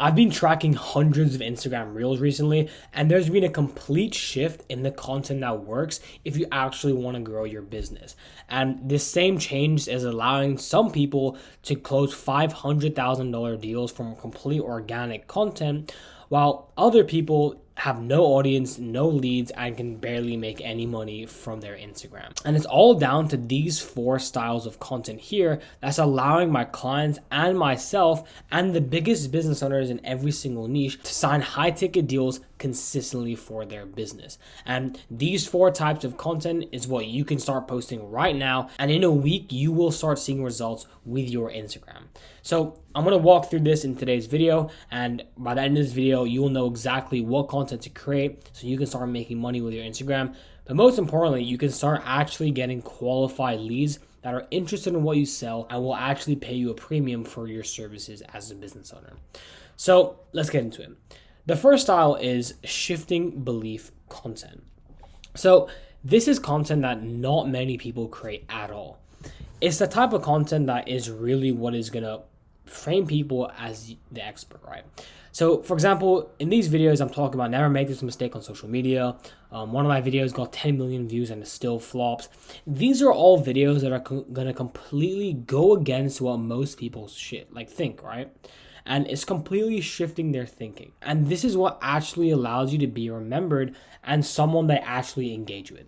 I've been tracking hundreds of Instagram reels recently, and there's been a complete shift in the content that works if you actually want to grow your business. And this same change is allowing some people to close $500,000 deals from complete organic content, while other people have no audience, no leads, and can barely make any money from their Instagram. And it's all down to these four styles of content here that's allowing my clients and myself and the biggest business owners in every single niche to sign high ticket deals consistently for their business. And these four types of content is what you can start posting right now. And in a week, you will start seeing results with your Instagram. So I'm going to walk through this in today's video. And by the end of this video, you will know exactly what content to create so you can start making money with your Instagram. But most importantly, you can start actually getting qualified leads that are interested in what you sell and will actually pay you a premium for your services as a business owner. So let's get into it. The first style is shifting belief content. So this is content that not many people create at all. It's the type of content that is really what is going to frame people as the expert, right? So for example, in these videos, I'm talking about never make this mistake on social media. One of my videos got 10 million views and it still flops. These are all videos that are going to completely go against what most people think, right? And it's completely shifting their thinking. And this is what actually allows you to be remembered and someone they actually engage with.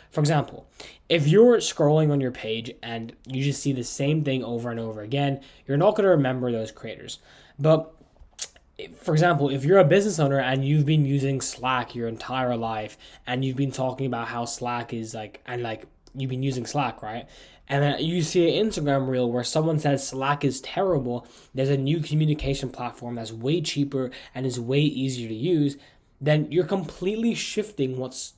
For example, if you're scrolling on your page and you just see the same thing over and over again, you're not going to remember those creators. But for example, if you're a business owner and you've been using Slack your entire life and you've been talking about how Slack is you've been using Slack, right? And then you see an Instagram reel where someone says Slack is terrible, there's a new communication platform that's way cheaper and is way easier to use, then you're completely shifting what's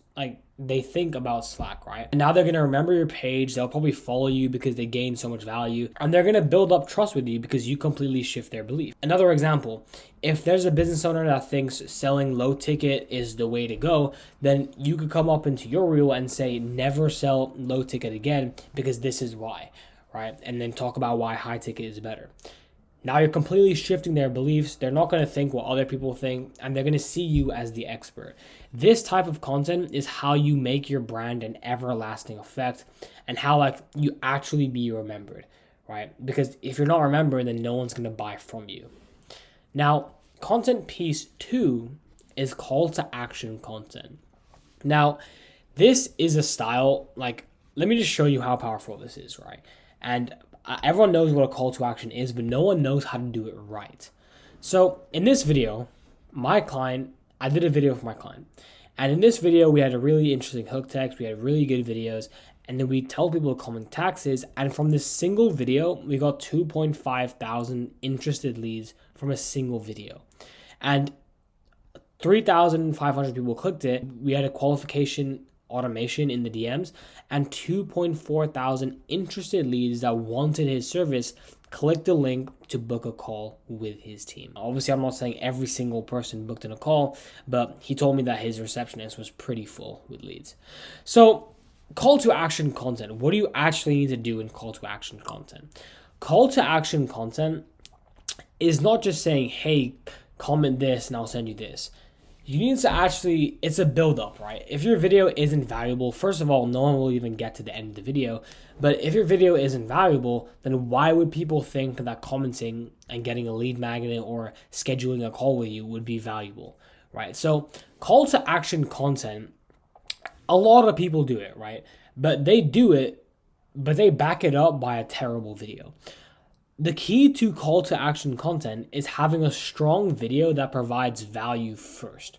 they think about Slack, right? And now they're going to remember your page. They'll probably follow you because they gain so much value, and they're going to build up trust with you because you completely shift their belief. Another example, if there's a business owner that thinks selling low ticket is the way to go, then you could come up into your reel and say, never sell low ticket again because this is why, right? And then talk about why high ticket is better. Now you're completely shifting their beliefs. They're not going to think what other people think, and they're going to see you as the expert. This type of content is how you make your brand an everlasting effect and how you actually be remembered, right? Because if you're not remembered, then no one's going to buy from you. Now, content piece 2 is call to action content. Now, this is a style, let me just show you how powerful this is, right? And everyone knows what a call to action is, but no one knows how to do it right. So in this video, I did a video for my client. And in this video, we had a really interesting hook text. We had really good videos. And then we tell people to comment taxes. And from this single video, we got 2.5 thousand interested leads from a single video. And 3,500 people clicked it. We had a qualification automation in the DMs, and 2.4 thousand interested leads that wanted his service clicked the link to book a call with his team. Obviously, I'm not saying every single person booked in a call, but he told me that his receptionist was pretty full with leads. So, call to action content. What do you actually need to do in call to action content? Call to action content is not just saying, hey, comment this and I'll send you this. You need to it's a build up, right? If your video isn't valuable, first of all, no one will even get to the end of the video. But if your video isn't valuable, then why would people think that commenting and getting a lead magnet or scheduling a call with you would be valuable, right? So call to action content, a lot of people do it, right? But they do it, but they back it up by a terrible video. The key to call to action content is having a strong video that provides value first,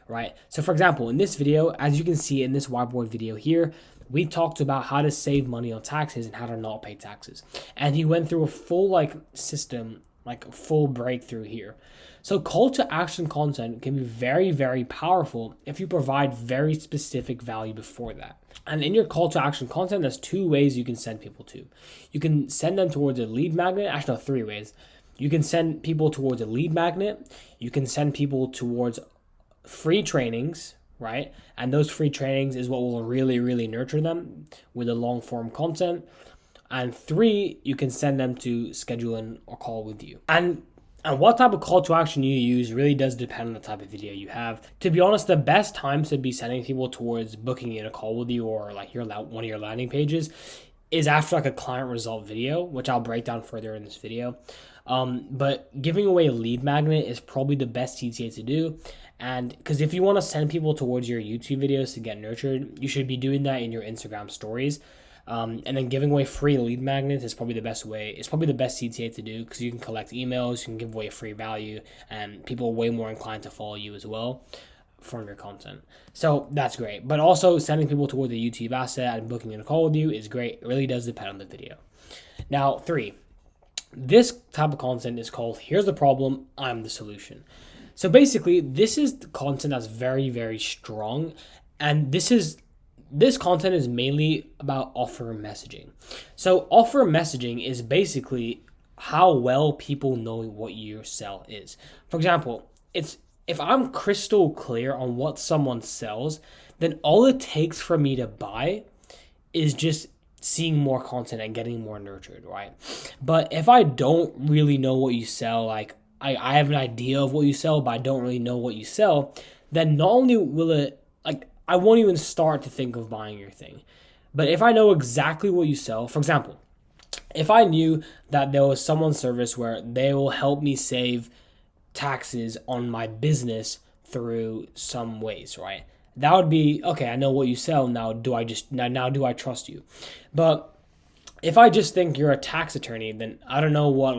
right? So for example, in this video, as you can see in this whiteboard video here, we talked about how to save money on taxes and how to not pay taxes. And he went through a full system, a full breakthrough here. So call to action content can be very, very powerful if you provide very specific value before that. And in your call to action content, there's 2 ways you can send people to. You can send them towards a lead magnet. Actually, no, 3 ways. You can send people towards a lead magnet. You can send people towards free trainings, right? And those free trainings is what will really, really nurture them with the long form content. And 3, you can send them to schedule a call with you. And And what type of call to action you use really does depend on the type of video you have. To be honest, the best times to be sending people towards booking in a call with you or like one of your landing pages is after like a client result video, which I'll break down further in this video. But giving away a lead magnet is probably the best CTA to do. And because if you want to send people towards your YouTube videos to get nurtured, you should be doing that in your Instagram stories. And then giving away free lead magnets is probably the best way. It's probably the best CTA to do because you can collect emails, you can give away free value, and people are way more inclined to follow you as well from your content. So that's great. But also sending people towards a YouTube asset and booking in a call with you is great. It really does depend on the video. Now, 3. This type of content is called "Here's the problem, I'm the solution." So basically, this is the content that's very, very strong, and this content is mainly about offer messaging. So offer messaging is basically how well people know what your sell is. For example, it's if I'm crystal clear on what someone sells, then all it takes for me to buy is just seeing more content and getting more nurtured, right? But if I don't really know what you sell, like I have an idea of what you sell, but I don't really know what you sell, then not only will it, like, I won't even start to think of buying your thing. But if I know exactly what you sell, for example, if I knew that there was someone's service where they will help me save taxes on my business through some ways, right? That would be, okay, I know what you sell, now do I trust you? But if I just think you're a tax attorney, then I don't know what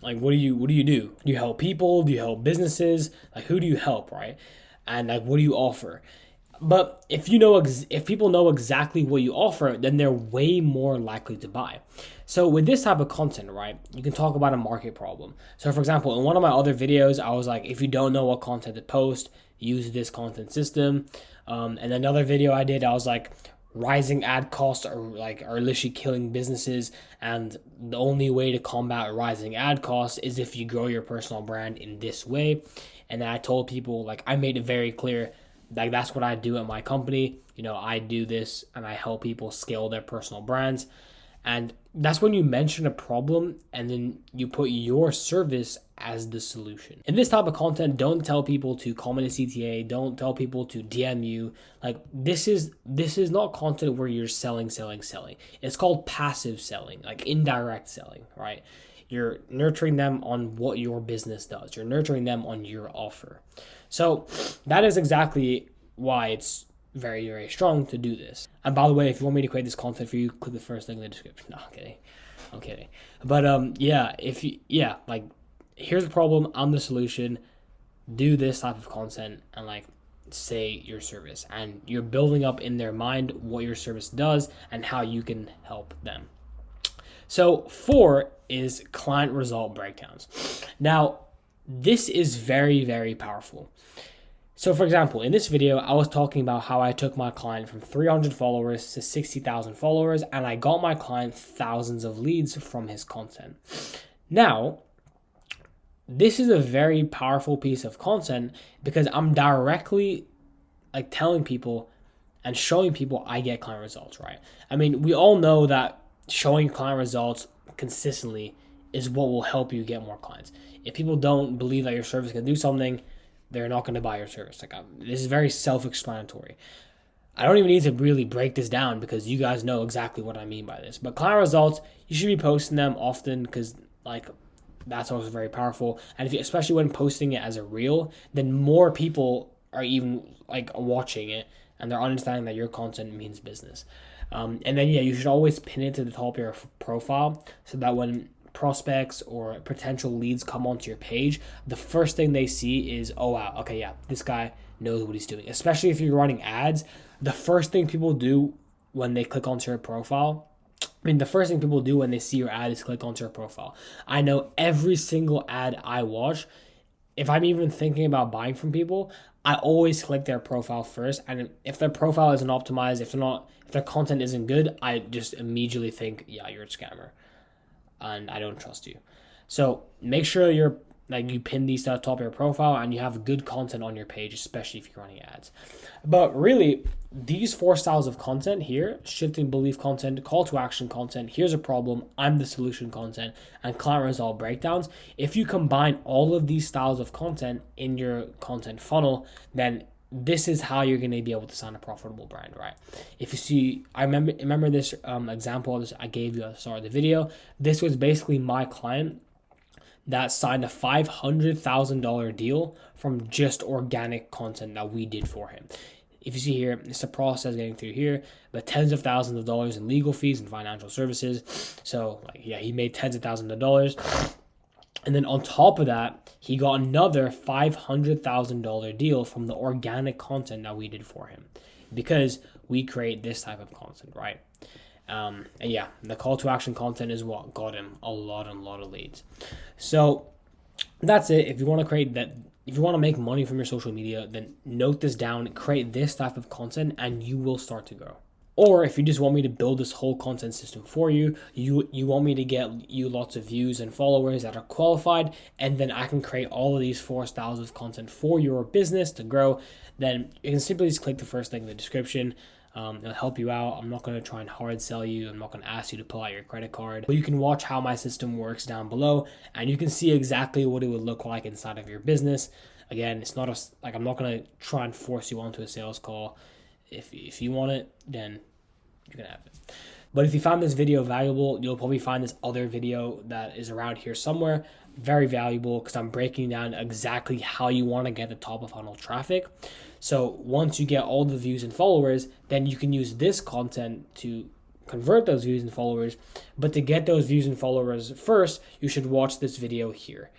what do you do? Do you help people? Do you help businesses? Like, who do you help, right? And like, what do you offer? But if people know exactly what you offer, then they're way more likely to buy. So with this type of content, right, you can talk about a market problem. So for example, in one of my other videos, I was like, if you don't know what content to post, use this content system. And another video I did, I was like, rising ad costs are literally killing businesses, and the only way to combat rising ad costs is if you grow your personal brand in this way. And then I told people, like, I made it very clear, like, that's what I do at my company. I do this and I help people scale their personal brands. And that's when you mention a problem and then you put your service as the solution. In this type of content, don't tell people to comment a CTA. Don't tell people to DM you. Like, this is not content where you're selling. It's called passive selling, like indirect selling, right? You're nurturing them on what your business does. You're nurturing them on your offer. So that is exactly why it's very, very strong to do this. And by the way, if you want me to create this content for you, click the first link in the description. No, I'm kidding. But like, here's the problem, I'm the solution. Do this type of content and like say your service, and you're building up in their mind what your service does and how you can help them. So 4 is client result breakdowns. Now, this is very, very powerful. So for example, in this video, I was talking about how I took my client from 300 followers to 60,000 followers, and I got my client thousands of leads from his content. Now, this is a very powerful piece of content because I'm directly like telling people and showing people I get client results, right? I mean, we all know that showing client results consistently is what will help you get more clients. If people don't believe that your service can do something, they're not going to buy your service. Like, this is very self-explanatory. I don't even need to really break this down because you guys know exactly what I mean by this. But client results, you should be posting them often because like that's also very powerful. And especially when posting it as a reel, then more people are even like watching it and they're understanding that your content means business. And then you should always pin it to the top of your profile so that when prospects or potential leads come onto your page, the first thing they see is, oh wow, okay, yeah, this guy knows what he's doing. Especially if you're running ads, the first thing people do when they click onto your profile, the first thing people do when they see your ad is click onto your profile. I know every single ad I watch, if I'm even thinking about buying from people, I always click their profile first. And if their profile isn't optimized, if their content isn't good, I just immediately think, yeah, you're a scammer and I don't trust you. So make sure you're like you pin these to the top of your profile and you have good content on your page, especially if you're running ads. But really, these 4 styles of content here, shifting belief content, call to action content, here's a problem, I'm the solution content, and client result breakdowns, if you combine all of these styles of content in your content funnel, then this is how you're going to be able to sign a profitable brand, right? If you see, I remember this example this I gave you at the start of the video. This was basically my client that signed a $500,000 deal from just organic content that we did for him. If you see here, it's a process getting through here, but tens of thousands of dollars in legal fees and financial services. So he made tens of thousands of dollars. And then on top of that, he got another $500,000 deal from the organic content that we did for him, because we create this type of content, right? And yeah, the call to action content is what got him a lot of leads. So that's it. If you want to create that, if you want to make money from your social media, then note this down, create this type of content, and you will start to grow. Or if you just want me to build this whole content system for you, you want me to get you lots of views and followers that are qualified, and then I can create all of these 4 styles of content for your business to grow, then you can simply just click the first link in the description. It'll help you out. I'm not going to try and hard sell you. I'm not going to ask you to pull out your credit card. But you can watch how my system works down below, and you can see exactly what it would look like inside of your business. Again, it's not I'm not going to try and force you onto a sales call. If you want it, then you can have it. But if you found this video valuable, you'll probably find this other video that is around here somewhere very valuable, because I'm breaking down exactly how you want to get the top of funnel traffic. So once you get all the views and followers, then you can use this content to convert those views and followers. But to get those views and followers first, you should watch this video here.